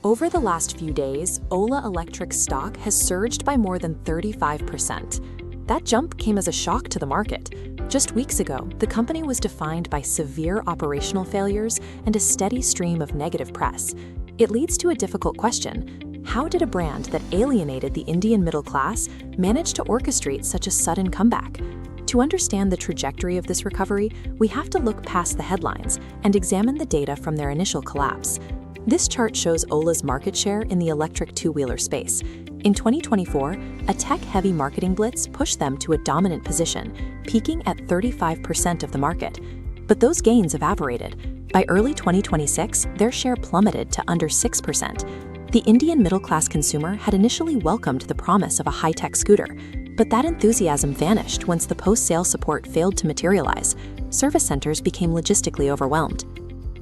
Over the last few days, Ola Electric stock has surged by more than 35%. That jump came as a shock to the market. Just weeks ago, the company was defined by severe operational failures and a steady stream of negative press. It leads to a difficult question. How did a brand that alienated the Indian middle class manage to orchestrate such a sudden comeback? To understand the trajectory of this recovery, we have to look past the headlines and examine the data from their initial collapse. This chart shows Ola's market share in the electric two-wheeler space. In 2024, a tech-heavy marketing blitz pushed them to a dominant position, peaking at 35% of the market. But those gains evaporated. By early 2026, their share plummeted to under 6%. The Indian middle-class consumer had initially welcomed the promise of a high-tech scooter, but that enthusiasm vanished once the post-sale support failed to materialize. Service centers became logistically overwhelmed.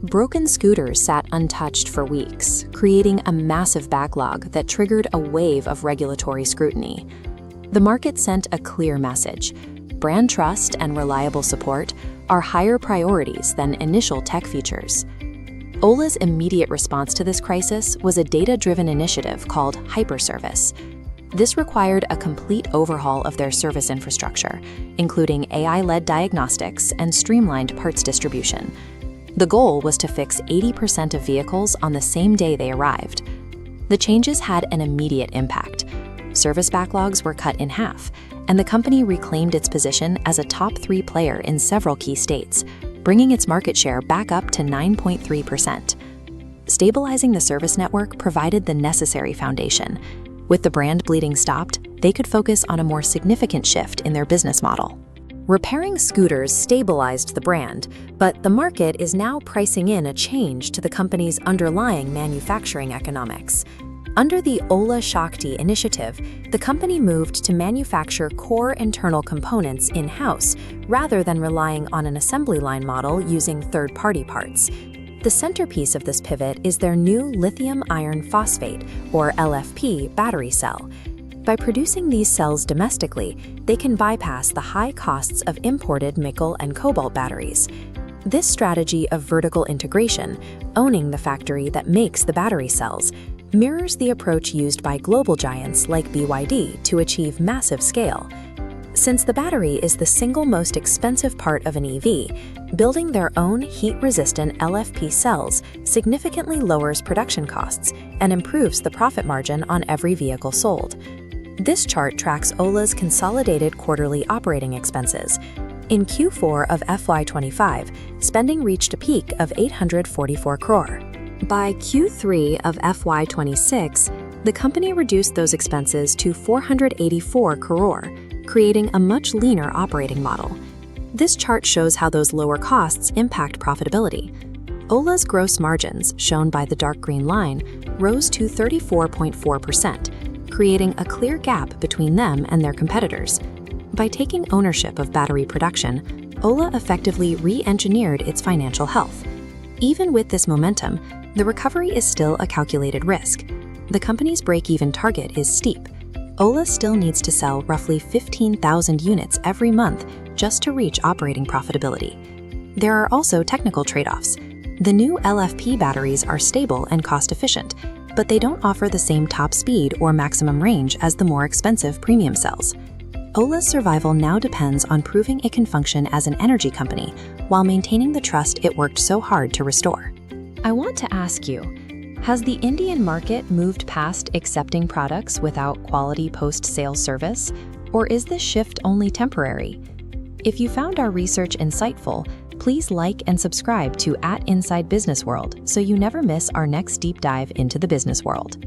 Broken scooters sat untouched for weeks, creating a massive backlog that triggered a wave of regulatory scrutiny. The market sent a clear message: brand trust and reliable support are higher priorities than initial tech features. Ola's immediate response to this crisis was a data-driven initiative called Hyperservice. This required a complete overhaul of their service infrastructure, including AI-led diagnostics and streamlined parts distribution. The goal was to fix 80% of vehicles on the same day they arrived. The changes had an immediate impact. Service backlogs were cut in half, and the company reclaimed its position as a top 3 player in several key states, bringing its market share back up to 9.3%. Stabilizing the service network provided the necessary foundation. With the brand bleeding stopped, they could focus on a more significant shift in their business model. Repairing scooters stabilized the brand, but the market is now pricing in a change to the company's underlying manufacturing economics. Under the Ola Shakti initiative, the company moved to manufacture core internal components in-house rather than relying on an assembly line model using third-party parts. The centerpiece of this pivot is their new lithium iron phosphate, or LFP, battery cell. By producing these cells domestically, they can bypass the high costs of imported nickel and cobalt batteries. This strategy of vertical integration, owning the factory that makes the battery cells, mirrors the approach used by global giants like BYD to achieve massive scale. Since the battery is the single most expensive part of an EV, building their own heat-resistant LFP cells significantly lowers production costs and improves the profit margin on every vehicle sold. This chart tracks Ola's consolidated quarterly operating expenses. In Q4 of FY25, spending reached a peak of 844 crore. By Q3 of FY26, the company reduced those expenses to 484 crore, creating a much leaner operating model. This chart shows how those lower costs impact profitability. Ola's gross margins, shown by the dark green line, rose to 34.4%, creating a clear gap between them and their competitors. By taking ownership of battery production, Ola effectively re-engineered its financial health. Even with this momentum, the recovery is still a calculated risk. The company's break-even target is steep. Ola still needs to sell roughly 15,000 units every month just to reach operating profitability. There are also technical trade-offs. The new LFP batteries are stable and cost-efficient, but they don't offer the same top speed or maximum range as the more expensive premium cells. Ola's survival now depends on proving it can function as an energy company while maintaining the trust it worked so hard to restore. I want to ask you, has the Indian market moved past accepting products without quality post-sale service, or is this shift only temporary? If you found our research insightful, please like and subscribe to @InsideBusinessWorld so you never miss our next deep dive into the business world.